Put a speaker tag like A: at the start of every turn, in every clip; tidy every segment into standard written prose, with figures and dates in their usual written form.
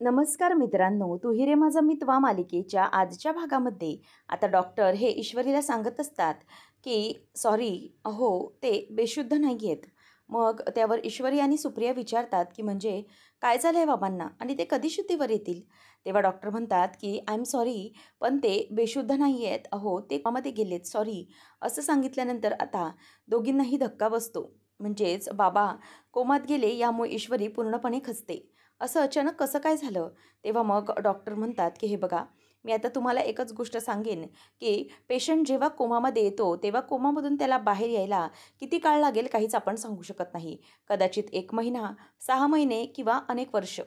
A: नमस्कार मित्रांनो, तू रे माझा मितवा मालिकेच्या आजच्या भागामध्ये आता डॉक्टर हे ईश्वरीला सांगत असतात की सॉरी, अहो ते बेशुद्ध नाही आहेत. मग त्यावर ईश्वरी आणि सुप्रिया विचारतात की म्हणजे काय झालं आहे बाबांना आणि ते कधी शुद्धीवर येतील. तेव्हा डॉक्टर म्हणतात की आय एम सॉरी, पण ते बेशुद्ध नाही आहेत, अहो ते कोमामध्ये गेलेत, सॉरी. असं सांगितल्यानंतर आता दोघींनाही धक्का बसतो. म्हणजेच बाबा कोमात गेले यामुळे ईश्वरी पूर्णपणे खचते. असं अचानक कसं काय झालं? तेव्हा मग डॉक्टर म्हणतात, की "हे बघा, मी आता तुम्हाला एकच गोष्ट सांगेन, की पेशंट जेव्हा कोमामध्ये येतो, तेव्हा कोमामधून त्याला बाहेर यायला किती काळ लागेल काहीच आपण सांगू शकत नाही. कदाचित 1 महिना, 6 महिने किंवा अनेक वर्ष,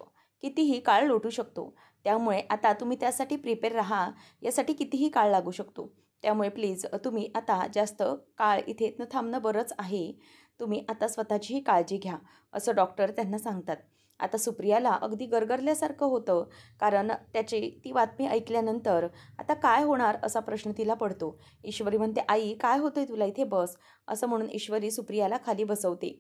A: कितीही काळ लोटू शकतो. त्यामुळे आता तुम्ही त्यासाठी प्रिपेअर राहा. यासाठी कितीही काळ लागू शकतो. त्यामुळे प्लीज तुम्ही आता जास्त काळ इथे न थांबणं बरंच आहे. तुम्ही आता स्वतःचीही काळजी घ्या." असं डॉक्टर त्यांना सांगतात. आता सुप्रियाला अगदी गरगरल्यासारखं होतं, कारण त्याची ती बातमी ऐकल्यानंतर आता काय होणार असा प्रश्न तिला पडतो. ईश्वरी म्हणते, "आई काय होतंय तुला? इथे बस." असं म्हणून ईश्वरी सुप्रियाला खाली बसवते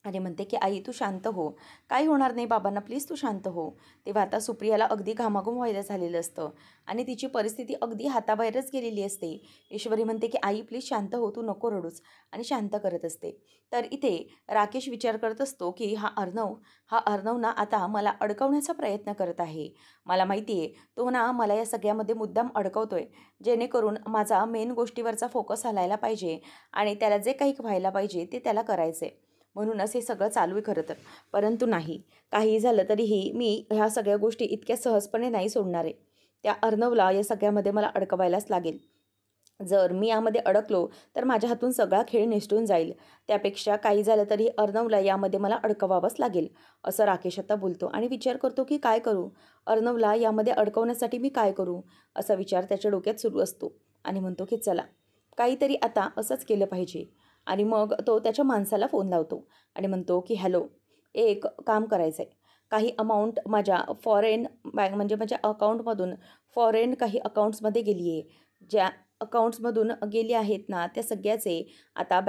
A: आणि म्हणते की "आई तू शांत हो. काही होणार नाही बाबांना, प्लीज तू शांत हो." तेव्हा आता सुप्रियाला अगदी घामाघूम व्हायला झालेलं असतं आणि तिची परिस्थिती अगदी हाताबाहेरच गेलेली असते. ईश्वरी म्हणते की "आई प्लीज शांत हो, तू नको रडूच." आणि शांत करत असते. तर इथे राकेश विचार करत असतो की हा अर्णव ना आता मला अडकवण्याचा प्रयत्न करत आहे. मला माहिती आहे तो ना मला या सगळ्यामध्ये मुद्दाम अडकवतोय, जेणेकरून माझा मेन गोष्टीवरचा फोकस हलायला पाहिजे आणि त्याला जे काही व्हायला पाहिजे ते त्याला करायचं आहे. म्हणूनच हे सगळं चालू आहे खरं तर. परंतु नाही, काहीही झालं तरीही मी ह्या सगळ्या गोष्टी इतक्या सहजपणे नाही सोडणार आहे. त्या अर्णवला या सगळ्यामध्ये मला अडकवायलाच लागेल. जर मी यामध्ये अडकलो, तर माझ्या हातून सगळा खेळ निसटून जाईल. त्यापेक्षा काही झालं तरी अर्णवला यामध्ये मला अडकवावंच लागेल, असं राकेश आता बोलतो आणि विचार करतो की काय करू? अर्णवला यामध्ये अडकवण्यासाठी मी काय करू? असा विचार त्याच्या डोक्यात सुरू असतो आणि म्हणतो की चला, काहीतरी आता असंच केलं पाहिजे. आणि मग तो त्याच्या माणसाला फोन लावतो आणि म्हणतो की हॅलो, एक काम करायचं आहे. काही अमाऊंट माझ्या फॉरेन बँक म्हणजे माझ्या अकाउंटमधून फॉरेन काही अकाउंट्समध्ये गेली आहे. ज्या अकाउंट्समधून गेली आहेत ना, त्या सगळ्याचे आता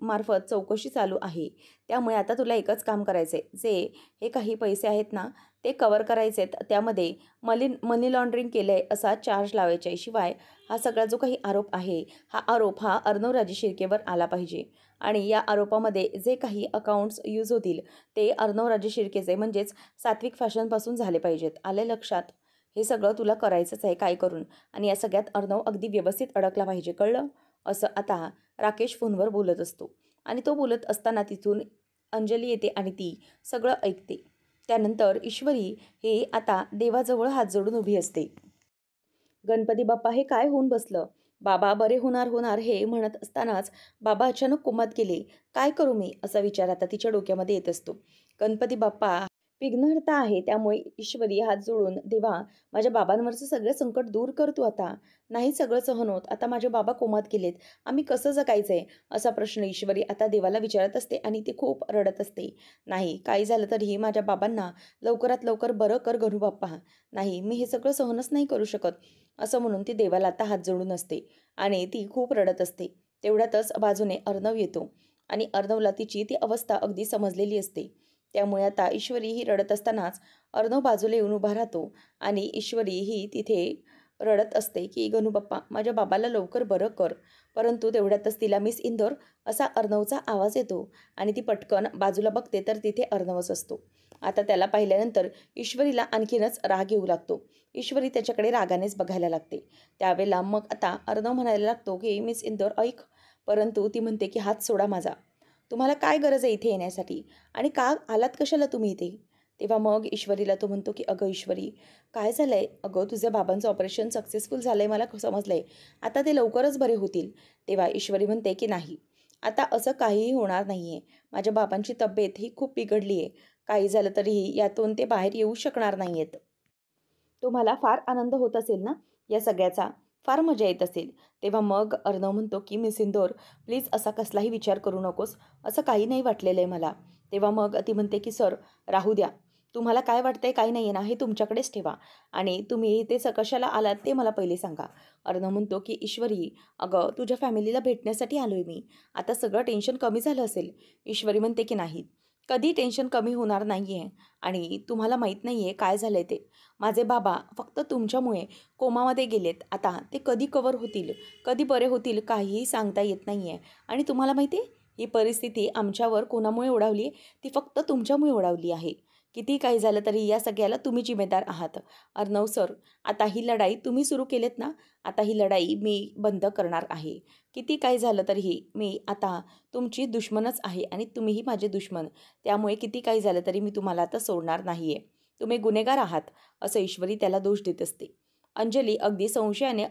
A: मार्फत चौकशी चालू आहे. त्यामुळे आता तुला एकच काम करायचं आहे. जे हे काही पैसे आहेत ना, ते कव्हर करायचे आहेत. त्यामध्ये मनी लॉन्ड्रिंग केलं आहे असा चार्ज लावायचा आहे. शिवाय हा सगळा जो काही आरोप आहे, हा अर्णवराजे शिर्केवर आला पाहिजे आणि या आरोपामध्ये जे काही अकाउंट्स यूज होतील, ते अर्णवराजे शिर्केचे म्हणजेच सात्विक फॅशनपासून झाले पाहिजेत. आले लक्षात? हे सगळं तुला करायचंच आहे काय करून आणि या सगळ्यात अर्णव अगदी व्यवस्थित अडकला पाहिजे, कळलं? असं आता राकेश फोनवर बोलत असतो आणि तो बोलत असताना तिथून अंजली येते आणि ती सगळं ऐकते. त्यानंतर ईश्वरी हे आता देवाजवळ हात जोडून उभी असते. गणपती बाप्पा हे काय होऊन बसलं? बाबा बरे होणार होणार हे म्हणत असतानाच बाबा अचानक कोमात गेले. काय करू मी? असा विचार आता तिच्या डोक्यामध्ये येत असतो. गणपती बाप्पा विघ्नहर्ता आहे, त्यामुळे ईश्वरी हात जोडून देवा माझ्या बाबांवरचं सगळं संकट दूर कर तू आता. नाही सगळं सहन होत. आता माझे बाबा कोमात गेलेत. आम्ही कसं जगायचंय? असा प्रश्न ईश्वरी आता देवाला विचारत असते आणि ती खूप रडत असते. नाही, काही झालं तरीही माझ्या बाबांना लवकरात लवकर बरं कर गणू बाप्पा. नाही, मी हे सगळं सहनच नाही करू शकत. असं म्हणून ती देवाला आता हात जोडून असते आणि ती खूप रडत असते. तेवढ्यातच बाजूने अर्णव येतो आणि अर्णवला तिची ती अवस्था अगदी समजलेली असते. त्यामुळे आता ईश्वरी ही रडत असतानाच अर्णव बाजूला येऊन उभा राहतो आणि ईश्वरी ही तिथे रडत असते की गणू बाप्पा माझ्या बाबाला लवकर बरं कर. परंतु तेवढ्यातच तिला मिस इंदोर असा अर्णवचा आवाज येतो आणि ती पटकन बाजूला बघते तर तिथे अर्णवच असतो. आता त्याला पाहिल्यानंतर ईश्वरीला आणखीनच राग येऊ लागतो. ईश्वरी त्याच्याकडे रागानेच बघायला लागते. त्यावेळेला मग आता अर्णव म्हणायला लागतो की मिस इंदोर ऐक. परंतु ती म्हणते की हात सोडा माझा. तुम्हाला काय गरज आहे इथे येण्यासाठी आणि का आलात कशाला तुम्ही इथे? तेव्हा मग ईश्वरीला तो म्हणतो की अगं ईश्वरी, काय झालंय? अगं तुझ्या बाबांचं ऑपरेशन सक्सेसफुल झालंय, मला समजलंय. आता ते लवकरच बरे होतील. तेव्हा ईश्वरी म्हणते की नाही, आता असं काहीही होणार नाहीये. माझ्या बाबांची तब्येत ही खूप बिघडली आहे. काही झालं तरीही यातून ते बाहेर येऊ शकणार नाहीयेत. तुम्हाला फार आनंद होत असेल ना या सगळ्याचा? फार मजा येत असेल. तेव्हा मग अर्णव म्हणतो की मिस इंदोर प्लीज असा कसलाही विचार करू नकोस. असं काही नाही वाटलेलं आहे मला. तेव्हा मग ती म्हणते की सर राहू द्या. तुम्हाला काय वाटतंय काही नाही आहे ना, हे तुमच्याकडेच ठेवा आणि तुम्ही इथे कशाला आलात ते मला पहिले सांगा. अर्णव म्हणतो की ईश्वरी, अगं तुझ्या फॅमिलीला भेटण्यासाठी आलोय मी. आता सगळं टेन्शन कमी झालं असेल. ईश्वरी म्हणते की नाही, कधी टेन्शन कमी होणार नाही आहे आणि तुम्हाला माहीत नाही आहे काय झालं आहे ते. माझे बाबा फक्त तुमच्यामुळे कोमामध्ये गेलेत. आता ते कधी कव्हर होतील, कधी बरे होतील काहीही सांगता येत नाही आहे. आणि तुम्हाला माहिती आहे, ही परिस्थिती आमच्यावर कोणामुळे ओढावली आहे? ती फक्त तुमच्यामुळे ओढावली आहे. किती काही झालं तरी या सगळ्याला तुम्ही जिम्मेदार आहात. अर्णव सर, आता ही लढाई तुम्ही सुरू केलीत ना, आता ही लढाई मी बंद करणार आहे. किती काही झालं तरीही मी आता तुमची दुश्मनच आहे आणि तुम्हीही माझे दुश्मन. त्यामुळे किती काही झालं तरी मी तुम्हाला आता सोडणार नाही आहे. तुम्ही गुन्हेगार आहात, असं ईश्वरी त्याला दोष देत असते. अंजली अगदी संशयाने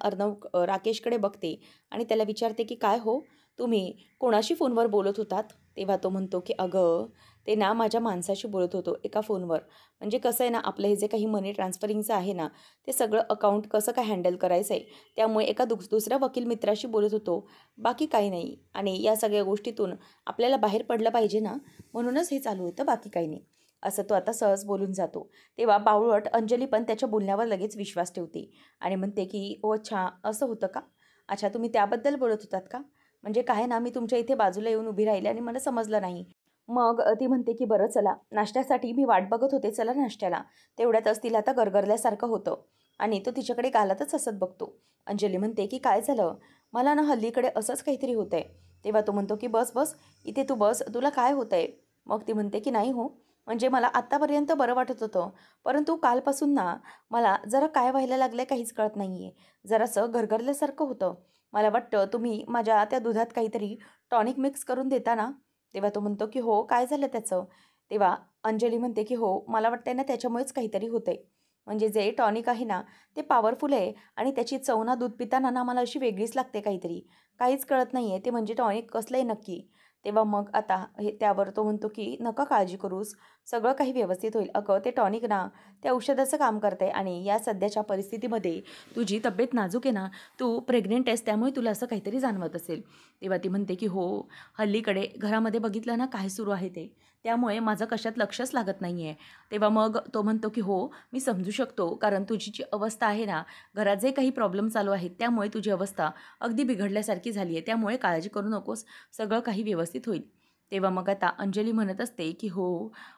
A: राकेशकडे बघते आणि त्याला विचारते की काय हो, तुम्ही कोणाशी फोनवर बोलत होतात? तेव्हा तो म्हणतो की अगं, ते ना माझ्या माणसाशी बोलत होतो एका फोनवर. म्हणजे कसं आहे ना, आपलं हे जे काही मनी ट्रान्सफरिंगचं आहे ना, ते सगळं अकाउंट कसं काय हँडल करायचं आहे, त्यामुळे एका दुसऱ्या वकील मित्राशी बोलत होतो. बाकी काही नाही. आणि या सगळ्या गोष्टीतून आपल्याला बाहेर पडलं पाहिजे ना, म्हणूनच हे चालू होतं, बाकी काही नाही. असं तो आता सहज बोलून जातो. तेव्हा बावळट अंजली पण त्याच्या बोलण्यावर लगेच विश्वास ठेवते आणि म्हणते की "ओ अच्छा, असं होतं का? अच्छा, तुम्ही त्याबद्दल बोलत होतात का? म्हणजे काय ना, मी तुमच्या इथे बाजूला येऊन उभी राहिले आणि मला समजलं नाही." मग ती म्हणते की "बरं चला, नाश्त्यासाठी मी वाट बघत होते, चला नाश्त्याला." तेवढ्यातच तिला आता गरगरल्यासारखं होतं आणि तो तिच्याकडे गालातच हसत बघतो. अंजली म्हणते की "काय झालं? मला ना हल्लीकडे असंच काहीतरी होतंय." तेव्हा तो म्हणतो की "बस, बस, इथे तू बस, तुला काय होतंय?" मग ती म्हणते की "नाही हो, म्हणजे मला आत्तापर्यंत बरं वाटत होतं, परंतु कालपासून ना मला जरा काय व्हायला लागलं काहीच कळत नाही आहे. जरासं घरघरल्यासारखं होतं. मला वाटतं तुम्ही माझ्या त्या दुधात काहीतरी टॉनिक मिक्स करून देता ना?" तेव्हा तो म्हणतो की "हो, काय झालं त्याचं?" तेव्हा अंजली म्हणते की "हो, मला वाटतंय ना त्याच्यामुळेच काहीतरी होतंय. म्हणजे जे टॉनिक आहे ना, ते पॉवरफुल आहे आणि त्याची चव ना दूध पिताना ना मला अशी वेगळीच लागते काहीतरी. काहीच कळत नाही आहे ते म्हणजे टॉनिक कसलं आहे नक्की." तेव्हा मग आता त्यावर तो म्हणतो की "नका काळजी करूस, सगळं काही व्यवस्थित होईल. अगं, ते टॉनिक ना, ते औषधाचं काम करतंय आणि या सध्याच्या परिस्थितीमध्ये तुझी तब्येत नाजूक आहे ना, तू प्रेग्नंट आहेस त्यामुळे तुला असं काहीतरी जाणवत असेल." तेव्हा ती म्हणते की "हो, हल्लीकडे घरामध्ये बघितलं ना काय सुरू आहे ते, त्यामुळे माझं कशात लक्षच लागत नाही आहे." तेव्हा मग तो म्हणतो की "हो, मी समजू शकतो, कारण तुझी जी अवस्था आहे ना, घरात जे काही प्रॉब्लेम चालू आहेत, त्यामुळे तुझी अवस्था अगदी बिघडल्यासारखी झाली आहे. त्यामुळे काळजी करू नकोस, सगळं काही व्यवस्थित होईल." तेव्हा मग आता अंजली म्हणत असते की "हो,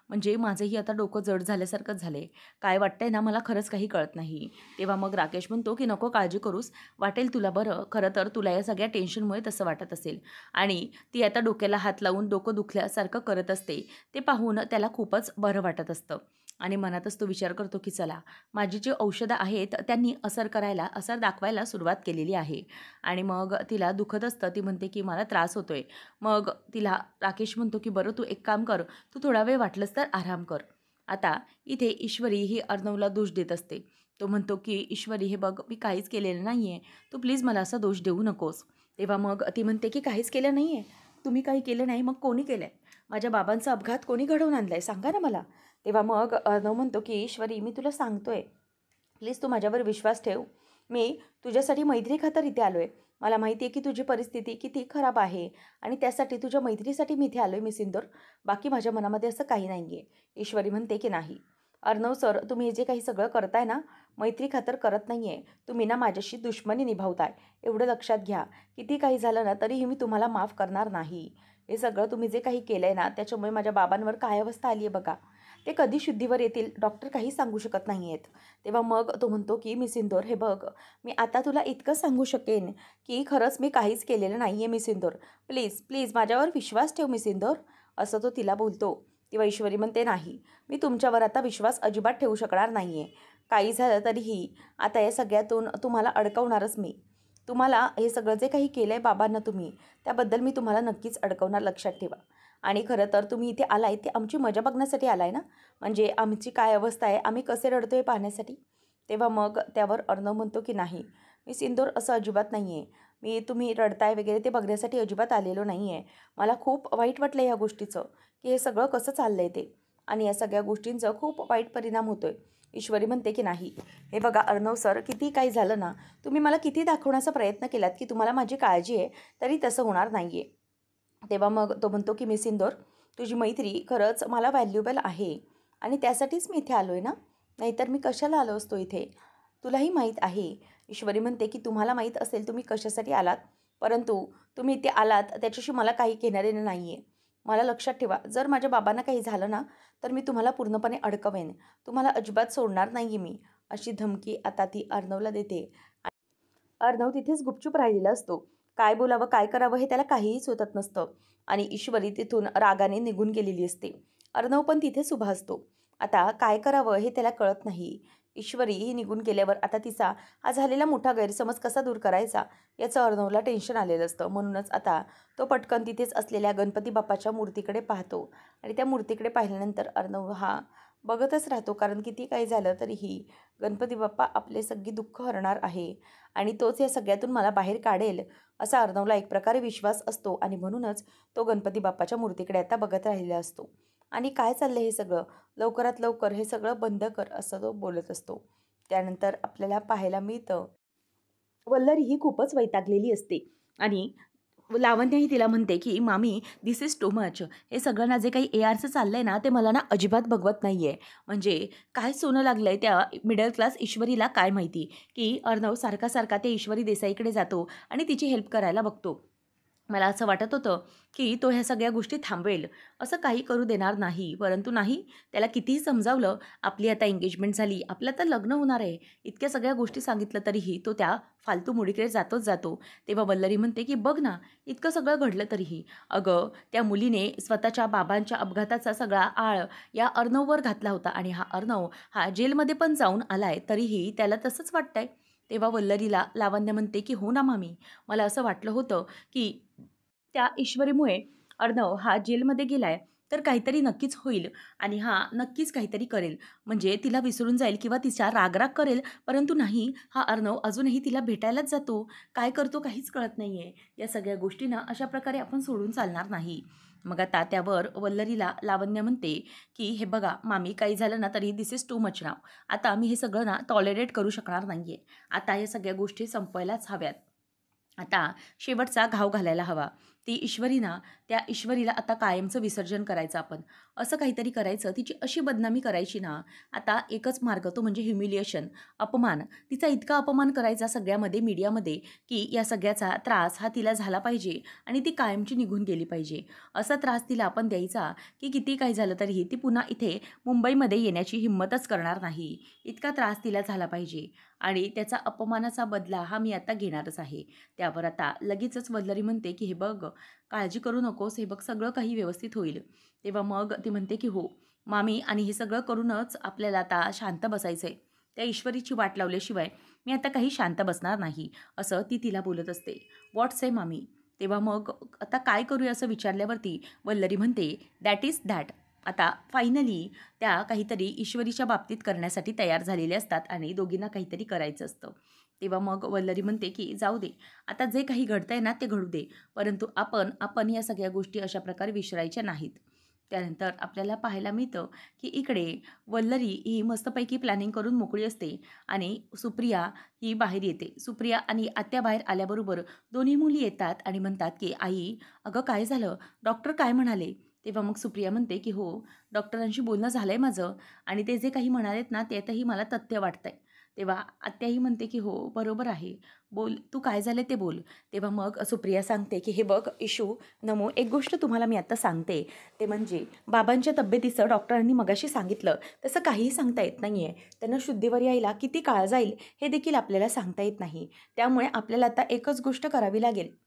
A: म्हणजे माझंही आता डोकं जड झाल्यासारखंच झालंय. काय वाटतंय ना, मला खरंच काही कळत नाही." तेव्हा मग राकेश म्हणतो की "नको काळजी करूस, वाटेल तुला बरं. खरं तर तुला या सगळ्या टेन्शनमुळे तसं वाटत असेल." आणि ती आता डोक्याला हात लावून डोकं दुखल्यासारखं करत असते. ते पाहून त्याला खूपच बरं वाटत असतं आणि मनातच तो विचार करतो की चला, माझी जी औषधं आहेत त्यांनी असर दाखवायला सुरुवात केलेली आहे. आणि मग तिला दुखत असतं. ती म्हणते की "मला त्रास होतोय." मग तिला राकेश म्हणतो की "बरं, तू एक काम कर, तू थोडा वेळ वाटलंस तर आराम कर." आता इथे ईश्वरी ही अर्णवला दोष देत असते. तो म्हणतो की "ईश्वरी, हे बघ, मी काहीच केलेलं नाही आहे. तू प्लीज मला असा दोष देऊ नकोस." तेव्हा मग ती म्हणते की "काहीच केलं नाही आहे? तुम्ही काही केलं नाही, मग कोणी केलं आहे? माझ्या बाबांचा अपघात कोणी घडवून आणला आहे? सांगा ना मला." तेव्हा मग अर्णव म्हणतो की "ईश्वरी, मी तुला सांगतोय, प्लीज तू माझ्यावर विश्वास ठेव. मी तुझ्यासाठी मैत्रीखातर इथे आलो आहे. मला माहिती आहे की तुझी परिस्थिती किती खराब आहे आणि त्यासाठी तुझ्या मैत्रीसाठी मी इथे आलो आहे मिसिंदूर. बाकी माझ्या मनामध्ये असं काही नाही आहे." ईश्वरी म्हणते की "नाही, अर्णव सर, तुम्ही हे जे काही सगळं करताय ना, मैत्रीखातर करत नाही आहे. तुम्ही ना माझ्याशी दुश्मनी निभावताय. एवढं लक्षात घ्या. किती काही झालं ना, तरीही मी तुम्हाला माफ करणार नाही. हे सगळं तुम्ही जे काही केलं आहे ना, त्याच्यामुळे माझ्या बाबांवर काय अवस्था आली आहे बघा. ते कधी शुद्धीवर येतील, डॉक्टर काही सांगू शकत नाही आहेत." तेव्हा मग तो म्हणतो की "मिसिंदोर, हे बघ, मी आता तुला इतकं सांगू शकेन की खरंच मी काहीच केलेलं नाही आहे मिसिंदोर. प्लीज, प्लीज माझ्यावर विश्वास ठेव मिसिंदोर." असं तो तिला बोलतो. तेव्हा ईश्वरी म्हणते "नाही, मी तुमच्यावर आता विश्वास अजिबात ठेवू शकणार नाही आहे. काही झालं तरीही आता या सगळ्यातून तुम्हाला अडकवणारच मी. तुम्हाला हे सगळं जे काही केलं आहे बाबांना तुम्ही, त्याबद्दल मी तुम्हाला नक्कीच अडकवणार, लक्षात ठेवा. आणि खरं तर तुम्ही इथे आलाय ते आमची मजा बघण्यासाठी आलाय ना? म्हणजे आमची काय अवस्था आहे, आम्ही कसे रडतो आहे पाहण्यासाठी?" तेव्हा मग त्यावर अर्णव म्हणतो की "नाही, मी सिंदूर, असं अजिबात नाही आहे. मी तुम्ही रडताय वगैरे ते बघण्यासाठी अजिबात आलेलो नाही आहे. मला खूप वाईट वाटलं या गोष्टीचं, की हे सगळं कसं चाललं आहे ते. आणि या सगळ्या गोष्टींचा खूप वाईट परिणाम होतो आहे." ईश्वरी म्हणते की "नाही, हे बघा अर्णव सर, किती काही झालं ना, तुम्ही मला किती दाखवण्याचा प्रयत्न केलात की तुम्हाला माझी काळजी आहे, तरी तसं होणार नाही आहे." तेव्हा मग तो म्हणतो की "मिस इंदोर, तुझी मैत्री खरंच मला व्हॅल्युएबल आहे आणि त्यासाठीच मी इथे आलो आहे ना, नाहीतर मी कशाला आलो असतो इथे. तुलाही माहीत आहे." ईश्वरी म्हणते की "तुम्हाला माहीत असेल तुम्ही कशासाठी आलात, परंतु तुम्ही इथे आलात त्याच्याशी मला काही घेणं-देणं नाही आहे. मला लक्षात ठेवा, जर माझ्या बाबांना काही झालं ना, तर मी तुम्हाला पूर्णपणे अडकवेन. तुम्हाला अजिबात सोडणार नाही मी." अशी धमकी आता ती अर्णवला देते. अर्णव तिथेच गुपचूप राहिलेला असतो. काय बोलावं, काय करावं हे त्याला काहीही सुचत नसतं आणि ईश्वरी तिथून रागाने निघून गेलेली असते. अर्णव पण तिथेच उभा असतो. आता काय करावं हे त्याला कळत नाही. ईश्वरी ही निघून गेल्यावर आता तिचा हा झालेला मोठा गैरसमज कसा दूर करायचा याचं अर्णवला टेन्शन आलेलं असतं. म्हणूनच आता तो पटकन तिथेच असलेल्या गणपती बाप्पाच्या मूर्तीकडे पाहतो आणि त्या मूर्तीकडे पाहिल्यानंतर अर्णव हा बघतच राहतो. कारण किती काही झालं तरीही गणपती बाप्पा आपले सगळे दुःख हरणार आहे आणि तोच या सगळ्यातून मला बाहेर काढेल असा अर्णवला एक प्रकारे विश्वास असतो आणि म्हणूनच तो गणपती बाप्पाच्या मूर्तीकडे आता बघत राहिलेला असतो. आणि काय चाललं हे सगळं, लवकरात लवकर हे सगळं बंद कर असं तो बोलत असतो. त्यानंतर आपल्याला पाहायला मिळतं वल्लरी ही खूपच वैतागलेली असते आणि लावण्य ही तिला म्हणते की मामी दिस इज टू मच. हे सगळं ना जे काही ARचं चाललंय ना ते मला ना अजिबात बघवत नाही आहे. म्हणजे काय सोनं लागलं आहे त्या मिडल क्लास ईश्वरीला काय माहिती, की अर्णव सारखा सारखा त्या ईश्वरी देसाईकडे जातो आणि तिची हेल्प करायला बघतो. मला असं वाटत होतं की तो ह्या सगळ्या गोष्टी थांबवेल, असं काही करू देणार नाही. परंतु नाही, त्याला कितीही समजावलं, आपली आता एंगेजमेंट झाली, आपलं आता लग्न होणार आहे, इतक्या सगळ्या गोष्टी सांगितलं तरीही तो त्या फालतू मुलीकडे जातोच जातो. तेव्हा वल्लरी म्हणते की बघ ना, इतकं सगळं घडलं तरीही. अगं, त्या मुलीने स्वतःच्या बाबांच्या अपघाताचा सगळा आळ या अर्णववर घातला होता आणि हा अर्णव हा जेलमध्ये पण जाऊन आलाय, तरीही त्याला तसंच वाटतंय. तेव्हा वल्लरीला लावण्य म्हणते की हो ना मामी, मला असं वाटलं होतं की त्या ईश्वरीमुळे अर्णव हा जेलमध्ये गेलाय, तर काहीतरी नक्कीच होईल आणि हा नक्कीच काहीतरी करेल. म्हणजे तिला विसरून जाईल किंवा तिचा राग-राग करेल. परंतु नाही, हा अर्णव अजूनही तिला भेटायलाच जातो. काय करतो काहीच कळत नाहीये. या सगळ्या गोष्टींना अशा प्रकारे आपण सोडून चालणार नाही. मग आता त्यावर वल्लरीला लावण्य म्हणते, की "हे बघा मामी, काही झालं ना तरी this is too much now. आता मी हे सगळं ना टॉलरेट करू शकणार नाहीये. आता या सगळ्या गोष्टी संपवायलाच हव्यात." आता शेवटचा घाव घालायला हवा. ती ईश्वरी ना, त्या ईश्वरीला आता कायमचं विसर्जन करायचं आपण. असं काहीतरी करायचं, तिची अशी बदनामी करायची ना, आता एकच मार्ग तो म्हणजे ह्युमिलिएशन, अपमान. तिचा इतका अपमान करायचा सगळ्यामध्ये, मीडियामध्ये, की या सगळ्याचा त्रास हा तिला झाला पाहिजे आणि ती कायमची निघून गेली पाहिजे. असा त्रास तिला आपण द्यायचा, की किती काही झालं तरीही ती पुन्हा इथे मुंबईमध्ये येण्याची हिंमतच करणार नाही. इतका त्रास तिला झाला पाहिजे आणि त्याचा अपमानाचा बदला हा मी आता घेणारच आहे. त्यावर आता लगेचच वल्लरी म्हणते, की "हे बघ, काळजी करू नकोस. हे बघ, सगळं काही व्यवस्थित होईल." तेव्हा मग ती म्हणते, की "हो, मामी आणि हे सगळं करूनच आपल्याला आता शांत बसायचं आहे. त्या ईश्वरीची वाट लावल्याशिवाय मी आता काही शांत बसणार नाही." असं ती तिला बोलत असते. "व्हॉट से मामी?" तेव्हा मग आता काय करूया असं विचारल्यावरती वल्लरी म्हणते, "दॅट इज दॅट." आता फायनली त्या काहीतरी ईश्वरीच्या बाबतीत करण्यासाठी तयार झालेल्या असतात आणि दोघींना काहीतरी करायचं असतं. तेव्हा मग वल्लरी म्हणते, की "जाऊ दे, आता जे काही घडतंय ना ते घडू दे. परंतु आपण आपण या सगळ्या गोष्टी अशा प्रकारे विसरायच्या नाहीत." त्यानंतर आपल्याला पाहायला मिळतं, की इकडे वल्लरी ही मस्तपैकी प्लॅनिंग करून मोकळी असते आणि सुप्रिया ही बाहेर येते. सुप्रिया आणि आत्या बाहेर आल्याबरोबर दोन्ही मुली येतात आणि म्हणतात, की "आई, अगं काय झालं? डॉक्टर काय म्हणाले?" तेव्हा मग सुप्रिया म्हणते, की "हो, डॉक्टरांशी बोलणं झालंय माझं आणि ते जे काही म्हणालेत ना त्यातही मला तथ्य वाटतंय." तेव्हा आत्याही म्हणते, की "हो, बरोबर आहे. बोल, तू काय झाले ते बोल." तेव्हा मग सुप्रिया सांगते, की "हे बघ इशू, नमो, एक गोष्ट तुम्हाला मी आता सांगते. ते म्हणजे बाबांच्या तब्येतीचं डॉक्टरांनी मगाशी सांगितलं तसं काहीही सांगता येत नाही आहे. त्यांना शुद्धीवर यायला किती काळ जाईल हे देखील आपल्याला सांगता येत नाही. त्यामुळे आपल्याला आता एकच गोष्ट करावी लागेल.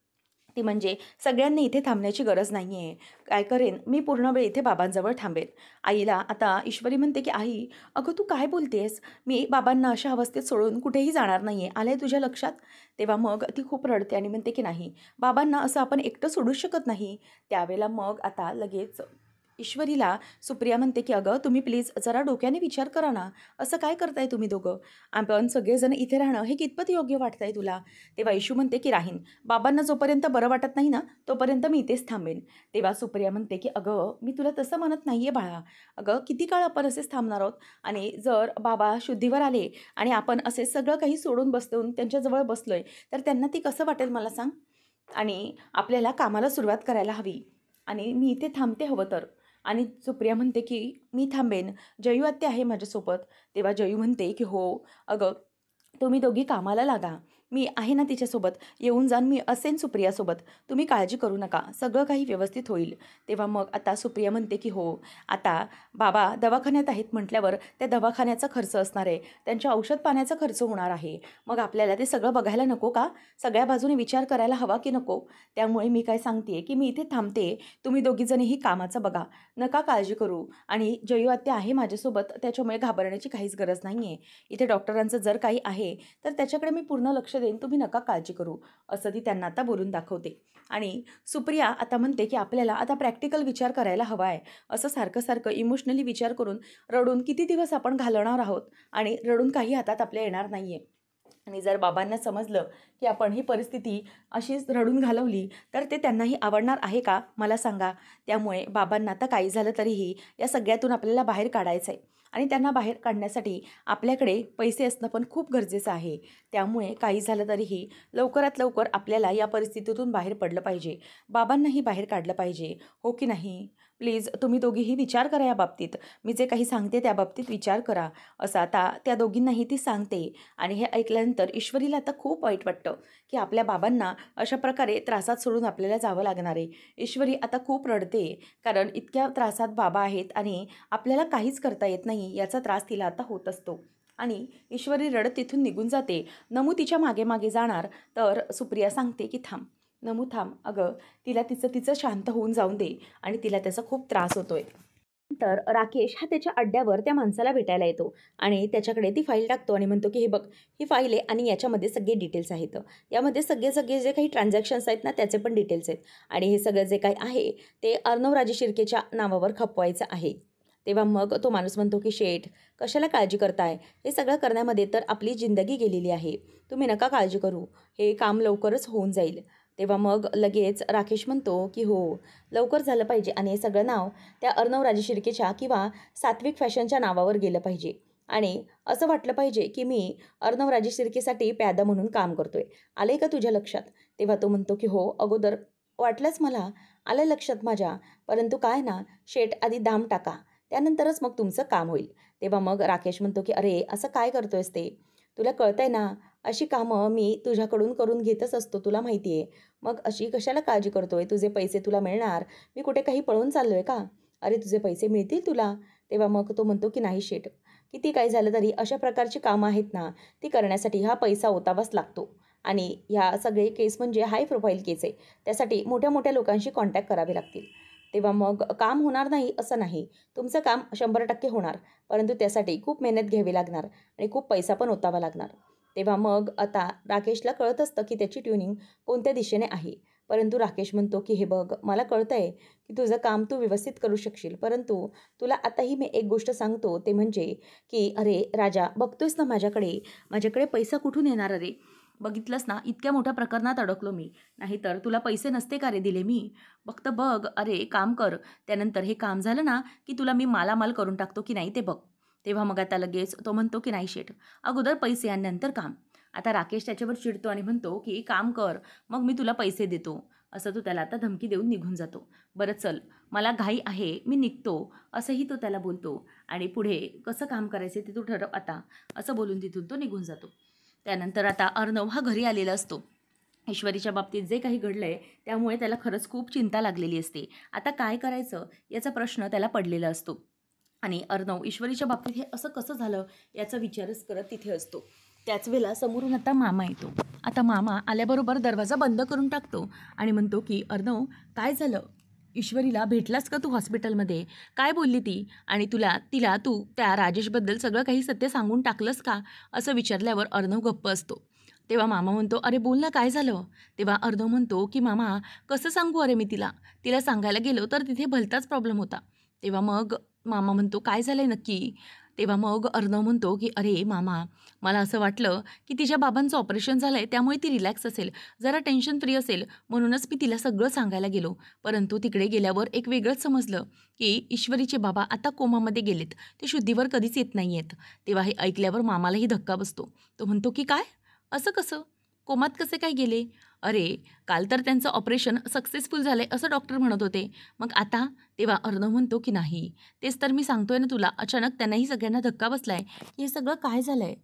A: ती म्हणजे सगळ्यांनी इथे थांबण्याची गरज नाही आहे. काय करेन, मी पूर्ण वेळ इथे बाबांजवळ थांबेन." आईला आता ईश्वरी म्हणते, की "आई, अगं तू काय बोलतेस? मी बाबांना अशा अवस्थेत सोडून कुठेही जाणार नाही आहे. आलं आहे तुझ्या लक्षात?" तेव्हा मग ती खूप रडते आणि म्हणते, की "नाही, बाबांना असं आपण एकटं सोडूच शकत नाही." त्यावेळेला मग आता लगेच ईश्वरीला सुप्रिया म्हणते, की "अगं तुम्ही प्लीज जरा डोक्याने विचार करा ना. असं काय करताय तुम्ही दोघं? आपण सगळेजण इथे राहणं हे कितपत योग्य वाटतंय तुला?" तेव्हा इशू म्हणते, की "राहीन. बाबांना जोपर्यंत बरं वाटत नाही ना, तोपर्यंत मी इथेच थांबेन." तेव्हा सुप्रिया म्हणते, की "अगं, मी तुला तसं म्हणत नाहीये बाळा. अगं, किती काळ आपण असेच थांबणार आहोत? आणि जर बाबा शुद्धीवर आले आणि आपण असे सगळं काही सोडून बसून त्यांच्याजवळ बसलोय, तर त्यांना ती कसं वाटेल मला सांग? आणि आपल्याला कामाला सुरुवात करायला हवी. आणि मी इथे थांबते हवं तर." आणि सुप्रिया म्हणते, की "मी थांबेन. जयू आत्या आहे माझ्यासोबत." तेव्हा जयू म्हणते, की "हो, अगं तुम्ही दोघी कामाला लागा." मी आहे ना तिच्यासोबत, येऊन जाण, मी असेन सुप्रियासोबत, तुम्ही काळजी करू नका, सगळं काही व्यवस्थित होईल. तेव्हा मग आता सुप्रिया म्हणते की हो, आता बाबा दवाखान्यात आहेत म्हटल्यावर त्या दवाखान्याचा खर्च असणार आहे, त्यांच्या औषध पाण्याचा खर्च होणार आहे. मग आपल्याला ते सगळं बघायला नको का? सगळ्या बाजूने विचार करायला हवा की नको? त्यामुळे मी काय सांगते की मी इथे थांबते, तुम्ही दोघीजणीही कामाचं बघा, नका काळजी करू. आणि जयू आत्या आहे माझ्यासोबत, त्याच्यामुळे घाबरण्याची काहीच गरज नाही आहे. इथे डॉक्टरांचं जर काही आहे तर त्याच्याकडे मी पूर्ण लक्ष देईन, तुम्ही नका काळजी करू, असं ती त्यांना आता बोलून दाखवते. आणि सुप्रिया आता म्हणते की आपल्याला आता प्रॅक्टिकल विचार करायला हवा आहे. असं सारखं सारखं इमोशनली विचार करून रडून किती दिवस आपण घालवणार आहोत, आणि रडून काही हातात आपल्या येणार नाही आहे. आणि जर बाबांना समजलं की आपण ही परिस्थिती अशीच रडून घालवली तर ते त्यांनाही आवडणार आहे का, मला सांगा. त्यामुळे बाबांना आता काही झालं तरीही या सगळ्यातून आपल्याला बाहेर काढायचं आहे, आणि त्यांना बाहेर काढण्यासाठी आपल्याकडे पैसे असणं पण खूप गरजेचं आहे. त्यामुळे काही झालं तरीही लवकरात लवकर आपल्याला या परिस्थितीतून बाहेर पडलं पाहिजे, बाबांनाही बाहेर काढलं पाहिजे, हो की नाही? प्लीज तुम्ही दोघीही विचार करा या बाबतीत, मी जे काही सांगते त्या बाबतीत विचार करा, असं आता त्या दोघींनाही ती सांगते. आणि हे ऐकल्यानंतर ईश्वरीला आता खूप वाईट वाटतं की आपल्या बाबांना अशा प्रकारे त्रासात सोडून आपल्याला जावं लागणार आहे. ईश्वरी आता खूप रडते, कारण इतक्या त्रासात बाबा आहेत आणि आपल्याला काहीच करता येत नाही याचा त्रास तिला आता होत असतो. आणि ईश्वरी रडत तिथून निघून जाते. नमू तिच्या मागे मागे जाणार तर सुप्रिया सांगते की थांब नमू, थांब, अगं तिला तिचं तिचं शांत होऊन जाऊन दे, आणि तिला त्याचा खूप त्रास होतोय. तर राकेश हा त्याच्या अड्ड्यावर त्या माणसाला भेटायला येतो, आणि त्याच्याकडे ती फाईल टाकतो आणि म्हणतो की हे बघ, ही फाईल आहे आणि याच्यामध्ये सगळे डिटेल्स आहेत, यामध्ये सगळे सगळे जे काही ट्रान्झॅक्शन्स आहेत ना त्याचे पण डिटेल्स आहेत, आणि हे सगळं जे काही आहे ते अर्णवराजे शिर्केच्या नावावर खपवायचं आहे. तेव्हा मग तो माणूस म्हणतो की शेठ, कशाला काळजी करताय, हे सगळं करण्यामध्ये तर आपली जिंदगी गेलेली आहे, तुम्ही नका काळजी करू, हे काम लवकरच होऊन जाईल. तेव्हा मग लगेच राकेश म्हणतो की हो, लवकर झालं पाहिजे, आणि हे सगळं नाव त्या अर्णवराजे शिर्केच्या किंवा सात्विक फॅशनच्या नावावर गेलं पाहिजे, आणि असं वाटलं पाहिजे की मी अर्णवराजे शिर्केसाठी प्यादा म्हणून काम करतोय. आलंय का तुझ्या लक्षात? तेव्हा तो म्हणतो की हो, अगोदर वाटलंच मला, आलं लक्षात माझ्या, परंतु काय ना शेठ, आधी दाम टाका, त्यानंतरच मग तुमचं काम होईल. तेव्हा मग राकेश म्हणतो की अरे असं काय करतोयस ते, तुला कळतंय ना, अशी कामं मी तुझ्याकडून करून घेतच असतो, तुला माहिती आहे. मग अशी कशाला काळजी करतोय, तुझे पैसे तुला मिळणार, मी कुठे काही पळून चाललोय का? अरे तुझे पैसे मिळतील तुला. तेव्हा मग तो म्हणतो की नाही शेठ, किती काय झालं तरी अशा प्रकारची कामं आहेत ना, ती करण्यासाठी हा पैसा ओतावाच लागतो, आणि ह्या सगळे केस म्हणजे हाय प्रोफाईल केस आहे, त्यासाठी मोठ्या मोठ्या लोकांशी कॉन्टॅक्ट करावे लागतील. तेव्हा मग काम होणार नाही असं नाही, तुमचं काम 100% होणार, परंतु त्यासाठी खूप मेहनत घ्यावी लागणार आणि खूप पैसा पण ओतावा लागणार. तेव्हा मग आता राकेशला कळत असतं की त्याची ट्युनिंग कोणत्या दिशेने आहे. परंतु राकेश म्हणतो की हे बघ, मला कळतं आहे की तुझं काम तू व्यवस्थित करू शकशील, परंतु तुला आताही मी एक गोष्ट सांगतो, ते म्हणजे की अरे राजा, बघतोयस ना माझ्याकडे, माझ्याकडे पैसा कुठून येणार? अरे बघितलंस ना, इतक्या मोठ्या प्रकरणात अडकलो मी, नाहीतर तुला पैसे नसते का रे दिले मी? फक्त बघ, अरे काम कर, त्यानंतर हे काम झालं ना की तुला मी मालामाल करून टाकतो की नाही ते बघ. तेव्हा मग आता लगेच तो म्हणतो की नाही शेठ, अगोदर पैसे आणि नंतर काम. आता राकेश त्याच्यावर चिडतो आणि म्हणतो की काम कर, मग मी तुला पैसे देतो, असं तो त्याला आता धमकी देऊन निघून जातो. बरं चल, मला घाई आहे, मी निघतो, असंही तो त्याला बोलतो. आणि पुढे कसं काम करायचे ते तू ठरव आता, असं बोलून तिथून तो निघून जातो. त्यानंतर आता अर्णव हा घरी आलेला असतो. ईश्वरीच्या बाबतीत जे काही घडलंय त्यामुळे त्याला खरंच खूप चिंता लागलेली असते. आता काय करायचं याचा प्रश्न त्याला पडलेला असतो. आणि अर्णव ईश्वरीच्या बाबतीत हे असं कसं झालं याचा विचारच करत तिथे असतो. त्याच वेळेला समोरून आता मामा येतो. आता मामा आल्याबरोबर दरवाजा बंद करून टाकतो आणि म्हणतो की अर्णव, काय झालं? ईश्वरीला भेटलास का तू हॉस्पिटलमध्ये? काय बोलली ती? आणि तिला तू त्या राजेशबद्दल सगळं काही सत्य सांगून टाकलंस का? असं विचारल्यावर अर्णव गप्प असतो. तेव्हा मामा म्हणतो, अरे बोल ना, काय झालं? तेव्हा अर्णव म्हणतो की मामा, कसं सांगू अरे मी तिला सांगायला गेलो तर तिथे भलताच प्रॉब्लेम होता. तेव्हा मग मामा म्हणतो, काय झालं आहे नक्की? तेव्हा मग अर्णव म्हणतो की अरे मामा, मला असं वाटलं की तिच्या बाबांचं ऑपरेशन झालं आहे, त्यामुळे ती रिलॅक्स असेल, जरा टेन्शन फ्री असेल, म्हणूनच मी तिला सगळं सांगायला गेलो. परंतु तिकडे गेल्यावर एक वेगळंच समजलं की ईश्वरीचे बाबा आता कोमामध्ये गेलेत, ते शुद्धीवर कधीच येत नाही आहेत. तेव्हा हे ऐकल्यावर मामालाही धक्का बसतो. तो म्हणतो की काय? असं कसं? कोमात कसे काय गेले? अरे काल तर त्यांचं ऑपरेशन सक्सेसफुल झालं आहे असं डॉक्टर म्हणत होते, मग आता? तेव्हा अर्णव म्हणतो की नाही, तेच तर मी सांगतोय ना तुला, अचानक त्यांनाही सगळ्यांना धक्का बसला आहे की हे सगळं काय झालं आहे.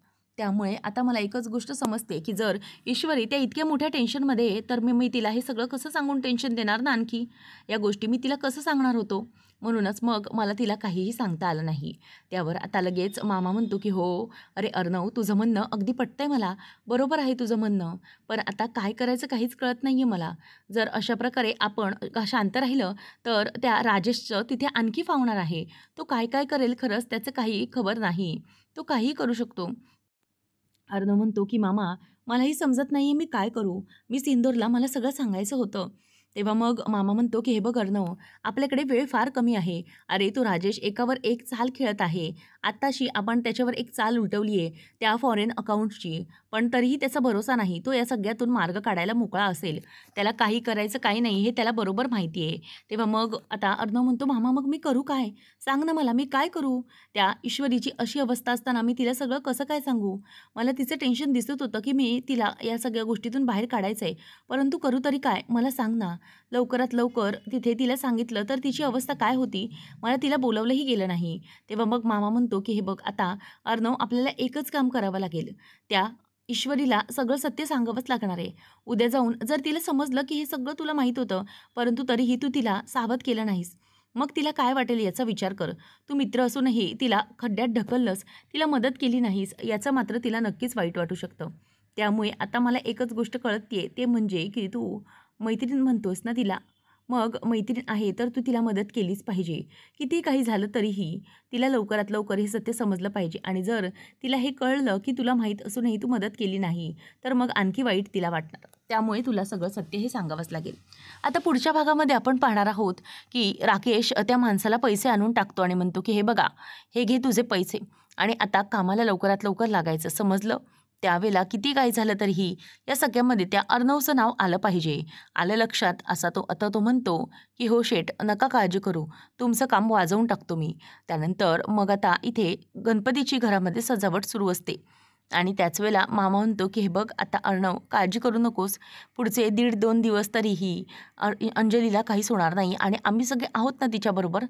A: त्यामुळे आता मला एकच गोष्ट समजते की जर ईश्वरी त्या इतक्या मोठ्या टेन्शनमध्ये आहे, तर मी तिला हे सगळं कसं सांगून टेन्शन देणार ना आणखी. या गोष्टी मी तिला कसं सांगणार होतो. म्हणूनच मग मला तिला काहीही सांगता आलं नाही. त्यावर आता लगेच मामा म्हणतो की हो, अरे अर्णव, तुझं म्हणणं अगदी पटतंय मला. बरोबर आहे तुझं म्हणणं. पण आता काय करायचं काहीच कळत नाही आहे मला. जर अशा प्रकारे आपण शांत राहिलं तर त्या राजेशचं तिथे आणखी फावणार आहे. तो काय काय करेल खरंच त्याचं काही खबर नाही. तो काहीही करू शकतो. अर्णव म्हणतो की मामा, मलाही समजत नाही आहे मी काय करू. मिस इंदोरला मला सगळं सांगायचं होतं. तेव्हा मग मामा म्हणतो की हे बघ अर्णव, आपल्याकडे वेळ फार कमी आहे. अरे तो राजेश एकावर एक चाल खेळत आहे. आत्ताशी आपण त्याच्यावर एक चाल उलटवली आहे त्या फॉरेन अकाउंटची. पण तरीही त्याचा भरोसा नाही. तो या सगळ्यातून मार्ग काढायला मोकळा असेल. त्याला काही करायचं काही नाही हे त्याला बरोबर माहिती आहे. तेव्हा मग आता अर्णव म्हणतो मामा, मग मी करू काय? सांग ना मला, मी काय करू? त्या ईश्वरीची अशी अवस्था असताना मी तिला सगळं कसं काय सांगू? मला तिचं टेन्शन दिसत होतं की मी तिला या सगळ्या गोष्टीतून बाहेर काढायचं आहे. परंतु करू तरी काय? मला सांग ना. लवकरात लवकर तिथे तिला सांगितलं तर तिची अवस्था काय होती? मला तिला बोलावलंही गेलं नाही. तेव्हा मग मामा म्हणतो की हे बघ आता अर्णव, आपल्याला एकच काम करावं लागेल. त्या ईश्वरीला सगळं सत्य सांगावंच लागणार आहे. उद्या जाऊन जर तिला समजलं की हे सगळं तुला माहीत होतं, परंतु तरीही तू तिला सावध केलं नाहीस, मग तिला काय वाटेल याचा विचार कर. तू मित्र असूनही तिला खड्ड्यात ढकललंस, तिला मदत केली नाहीस, याचं मात्र तिला नक्कीच वाईट वाटू शकतं. त्यामुळे आता मला एकच गोष्ट कळते ते म्हणजे की तू मैत्रीण म्हणतोस ना तिला, मग मैत्रीण आहे तर तू तिला मदत केलीच पाहिजे. किती काही झालं तरीही तिला लवकरात लवकर हे सत्य समजलं पाहिजे. आणि जर तिला हे कळलं की तुला माहीत असूनही तू मदत केली नाही, तर मग आणखी वाईट तिला वाटणार. त्यामुळे तुला सगळं सत्य हे सांगावंच लागेल. आता पुढच्या भागामध्ये आपण पाहणार आहोत की राकेश त्या माणसाला पैसे आणून टाकतो आणि म्हणतो की हे बघा, हे घे तुझे पैसे आणि आता कामाला लवकरात लवकर लागायचं, समजलं? त्यावेळेला किती काही झालं तरीही या सगळ्यामध्ये त्या अर्णवचं नाव आलं पाहिजे. आलं लक्षात असा तो आता तो म्हणतो की हो शेठ, नका काळजी करू, तुमचं काम वाजवून टाकतो मी. त्यानंतर मग आता इथे गणपतीची घरामध्ये सजावट सुरू असते आणि त्याच वेळेला मामा म्हणतो की हे बघ आता अर्णव, काळजी करू नकोस. पुढचे 1.5-2 दिवस तरीही अंजलीला काहीच होणार नाही आणि आम्ही सगळे आहोत ना तिच्याबरोबर,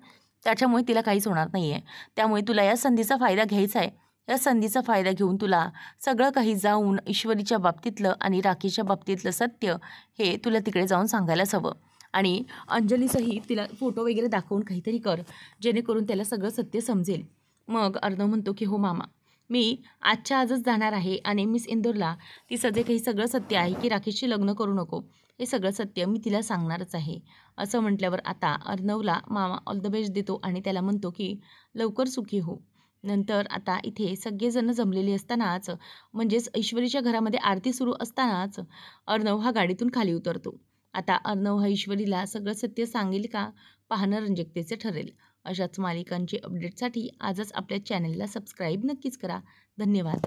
A: त्याच्यामुळे तिला काहीच होणार नाही आहे. त्यामुळे तुला या संधीचा फायदा घ्यायचा आहे. या संधीचा फायदा घेऊन तुला सगळं काही जाऊन ईश्वरीच्या बाबतीतलं आणि राखीच्या बाबतीतलं सत्य हे तुला तिकडे जाऊन सांगायलाच हवं. आणि अंजलीसही तिला फोटो वगैरे दाखवून काहीतरी कर, जेणेकरून त्याला सगळं सत्य समजेल. मग अर्णव म्हणतो की हो मामा, मी आजच्या आजच जाणार आहे आणि मिस इंदोरला तिचं जे काही सगळं सत्य आहे की राकेशशी लग्न करू नको, हे सगळं सत्य मी तिला सांगणारच आहे. असं म्हटल्यावर आता अर्णवला मामा ऑल द बेस्ट देतो आणि त्याला म्हणतो की लवकर सुखी हो. नंतर आता इथे सगळेजण जमलेले असतानाच, म्हणजेच ईश्वरीच्या घरामध्ये आरती सुरू असतानाच अर्णव हा गाडीतून खाली उतरतो. आता अर्णव हा ईश्वरीला सगळं सत्य सांगेल का, पाहणं रंजकतेचे ठरेल. अशाच मालिकांची अपडेटसाठी आजच आपल्या चॅनलला सबस्क्राईब नक्कीच करा. धन्यवाद.